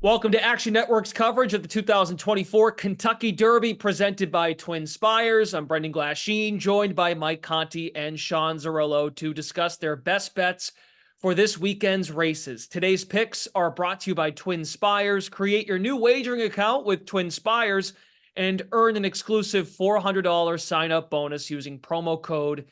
Welcome to Action Network's coverage of the 2024 Kentucky Derby presented by TwinSpires. I'm Brendan Glasheen, joined by Mike Conti and Sean Zerillo to discuss their best bets for this weekend's races. Today's picks are brought to you by TwinSpires. Create your new wagering account with TwinSpires and earn an exclusive $400 sign-up bonus using promo code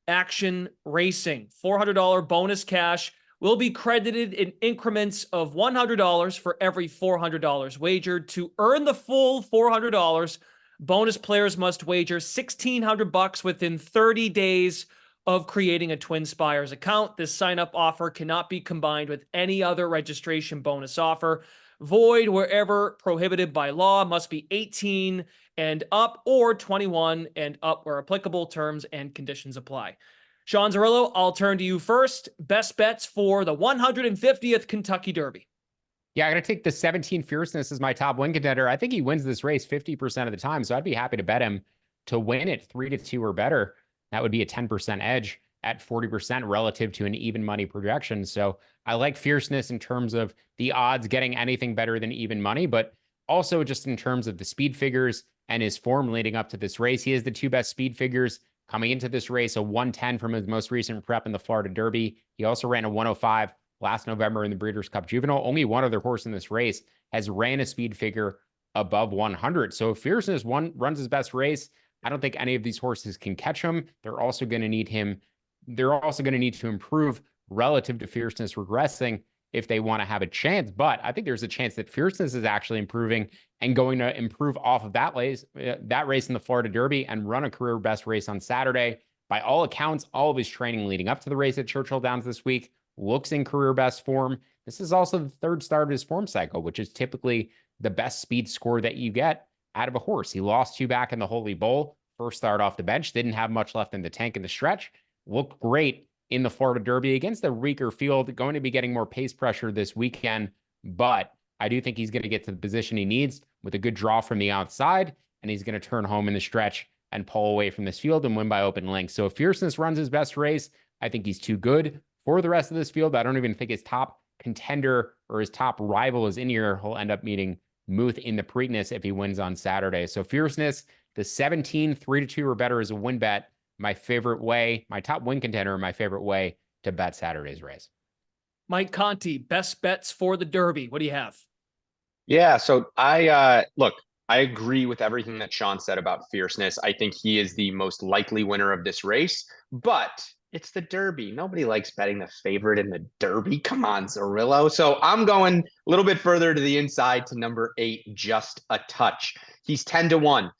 ACTIONRACING. $400 bonus cash will be credited in increments of $100 for every $400 wagered. To earn the full $400, bonus players must wager $1,600 within 30 days of creating a TwinSpires account. This sign-up offer cannot be combined with any other registration bonus offer. Void wherever prohibited by law. Must be 18 and up or 21 and up where applicable. Terms and conditions apply. Sean Zerillo, I'll turn to you first. Best bets for the 150th Kentucky Derby. Yeah, I'm going to take the 17 Fierceness as my top win contender. I think he wins this race 50% of the time, so I'd be happy to bet him to win it 3-2 or better. That would be a 10% edge at 40% relative to an even money projection. So I like Fierceness in terms of the odds getting anything better than even money, but also just in terms of the speed figures and his form leading up to this race. He has the two best speed figures coming into this race, a 110 from his most recent prep in the Florida Derby. He also ran a 105 last November in the Breeders' Cup Juvenile. Only one other horse in this race has ran a speed figure above 100. So if Fierceness runs his best race, I don't think any of these horses can catch him. They're also going to need him. They're also going to need to improve relative to Fierceness regressing if they want to have a chance. But I think there's a chance that Fierceness is actually improving and going to improve off of that race in the Florida Derby and run a career best race on Saturday. By all accounts, all of his training leading up to the race at Churchill Downs this week looks in career best form. This is also the third start of his form cycle, which is typically the best speed score that you get out of a horse. He lost two back in the Holy Bull, first start off the bench, didn't have much left in the tank in the stretch, looked great in the Florida Derby against the weaker field, going to be getting more pace pressure this weekend, but I do think he's going to get to the position he needs with a good draw from the outside, and he's going to turn home in the stretch and pull away from this field and win by open length. So if Fierceness runs his best race, I think he's too good for the rest of this field. I don't even think his top contender or his top rival is in here. He'll end up meeting Muth in the Preakness if he wins on Saturday. So Fierceness, the 17, 3-2 or better is a win bet. My favorite way, my top win contender, my favorite way to bet Saturday's race. Mike Conti, best bets for the Derby. What do you have? Yeah, so I agree with everything that Sean said about Fierceness. I think he is the most likely winner of this race, but it's the Derby. Nobody likes betting the favorite in the Derby. Come on, Zerillo. So I'm going a little bit further to the inside to number 8, Just a Touch. He's 10-1.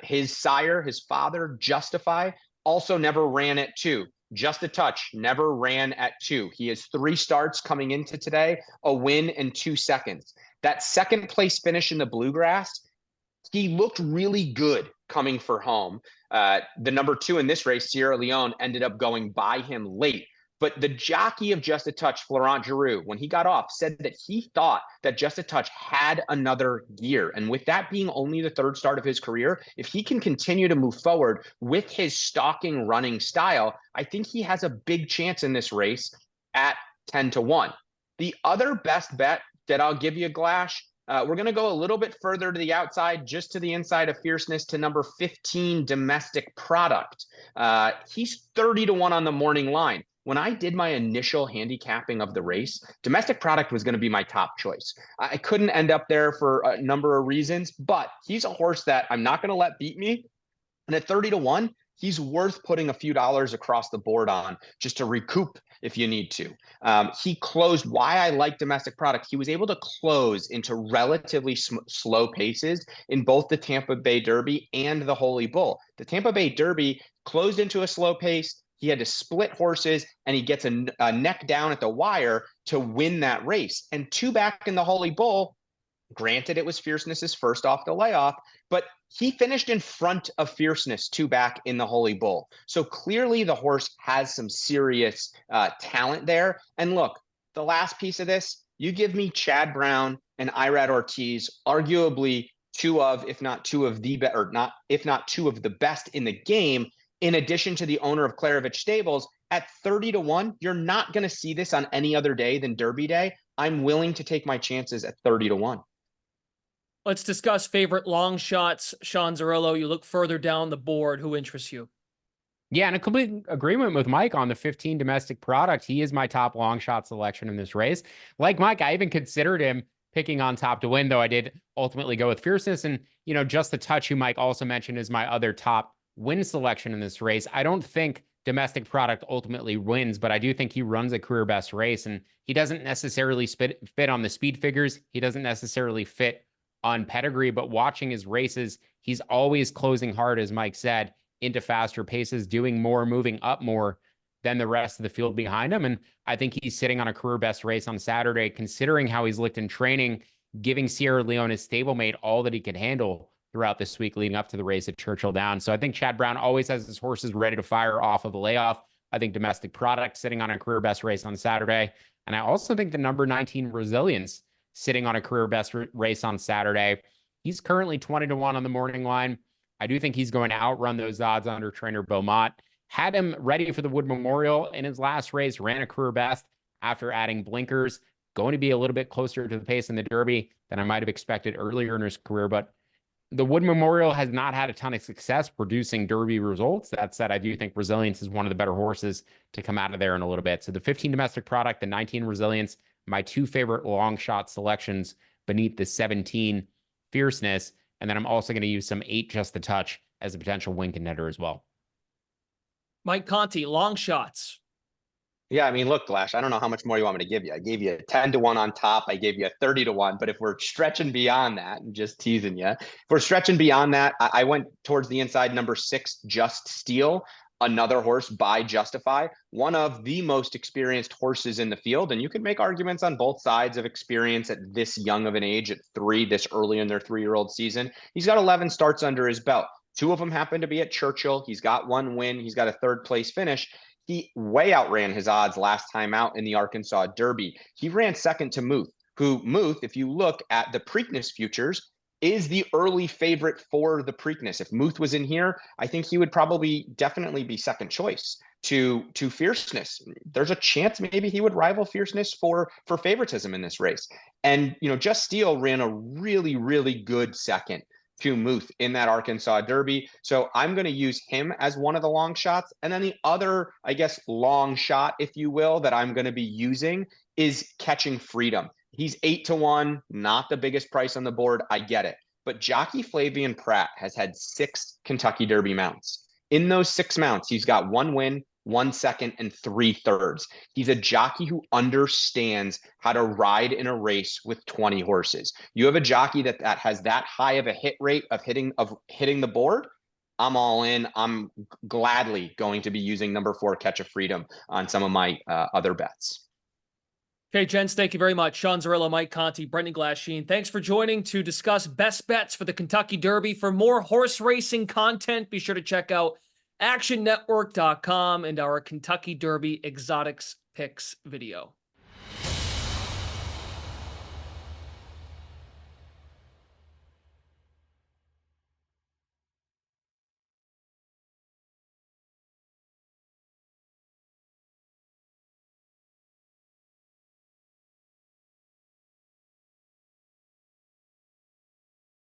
His sire, his father, Justify, also never ran at 2. Just a Touch never ran at 2. He has 3 starts coming into today, a win and 2 seconds. That second place finish in the Bluegrass, he looked really good coming for home. The number 2 in this race, Sierra Leone, ended up going by him late. But the jockey of Just a Touch, Florent Giroux, when he got off, said that he thought that Just a Touch had another gear. And with that being only the third start of his career, if he can continue to move forward with his stalking running style, I think he has a big chance in this race at 10-1. The other best bet that I'll give you, Glash, we're going to go a little bit further to the outside, just to the inside of Fierceness, to number 15, Domestic Product. He's 30-1 on the morning line. When I did my initial handicapping of the race, Domestic Product was going to be my top choice. I couldn't end up there for a number of reasons, but he's a horse that I'm not going to let beat me. And at 30-1, he's worth putting a few dollars across the board on just to recoup if you need to. He closed, why I like Domestic Product, he was able to close into relatively slow paces in both the Tampa Bay Derby and the Holy Bull. The Tampa Bay Derby closed into a slow pace. He had to split horses, and he gets a neck down at the wire to win that race. And 2 back in the Holy Bull, granted it was Fierceness's first off the layoff, but he finished in front of Fierceness 2 back in the Holy Bull. So clearly the horse has some serious talent there. And look, the last piece of this, you give me Chad Brown and Irad Ortiz, arguably 2 of, if not 2 of the best in the game. in addition to the owner of Klarovich Stables, at 30-1, you're not going to see this on any other day than Derby Day. I'm willing to take my chances at 30-1. Let's discuss favorite long shots. Sean Zerillo, you look further down the board. Who interests you? Yeah, and a complete agreement with Mike on the 15 domestic product. He is my top long shot selection in this race. Like Mike, I even considered him picking on top to win, though I did ultimately go with Fierceness. And, you know, Just the Touch, who Mike also mentioned, is my other top win selection in this race. I don't think domestic product ultimately wins, but I do think he runs a career best race, and he doesn't necessarily fit on the speed figures. He doesn't necessarily fit on pedigree, but watching his races, he's always closing hard, as Mike said, into faster paces, doing more, moving up more than the rest of the field behind him. And I think he's sitting on a career best race on Saturday, considering how he's looked in training, giving Sierra Leone, his stablemate, all that he could handle throughout this week leading up to the race at Churchill Downs. So I think Chad Brown always has his horses ready to fire off of a layoff. I think domestic product sitting on a career best race on Saturday. And I also think the number 19 Resilience sitting on a career best race on Saturday. He's currently 20-1 on the morning line. I do think he's going to outrun those odds under trainer Beaumont. Had him ready for the Wood Memorial in his last race, ran a career best after adding blinkers. Going to be a little bit closer to the pace in the Derby than I might have expected earlier in his career. But the Wood Memorial has not had a ton of success producing Derby results. That said, I do think Resilience is one of the better horses to come out of there in a little bit. So the 15 domestic product, the 19 Resilience, my two favorite long shot selections beneath the 17 Fierceness. And then I'm also going to use some 8 Just the Touch as a potential win contender as well. Mike Conti, long shots. Yeah, I mean, look, Glash, I don't know how much more you want me to give you. I gave you a 10-1 on top. I gave you a 30-1. But if we're stretching beyond that, and just teasing you, if we're stretching beyond that, I went towards the inside, number 6, Just Steel, another horse by Justify, one of the most experienced horses in the field. And you can make arguments on both sides of experience at this young of an age, at 3, this early in their 3-year-old season. He's got 11 starts under his belt. 2 of them happen to be at Churchill. He's got 1 win. He's got a 3rd place finish. He way outran his odds last time out in the Arkansas Derby. He ran second to Muth, who Muth, if you look at the Preakness futures, is the early favorite for the Preakness. If Muth was in here, I think he would probably definitely be second choice to Fierceness. There's a chance maybe he would rival Fierceness for favoritism in this race. And, you know, Just Steel ran a really, really good second to Muth in that Arkansas Derby. So I'm going to use him as one of the long shots. And then the other, I guess, long shot, if you will, that I'm going to be using is Catching Freedom. He's 8-1, not the biggest price on the board. I get it. But jockey Flavian Pratt has had 6 Kentucky Derby mounts. In those 6 mounts, he's got 1 win, 1 second, and 3 thirds. He's a jockey who understands how to ride in a race with 20 horses. You have a jockey that has that high of a hit rate of hitting the board. I'm all in. I'm gladly going to be using number 4, Catch a Freedom, on some of my other bets. Okay, gents, thank you very much. Sean Zerillo, Mike Conti, Brendan Glasheen. Thanks for joining to discuss best bets for the Kentucky Derby. For more horse racing content, be sure to check out actionnetwork.com and our Kentucky Derby Exotics Picks video.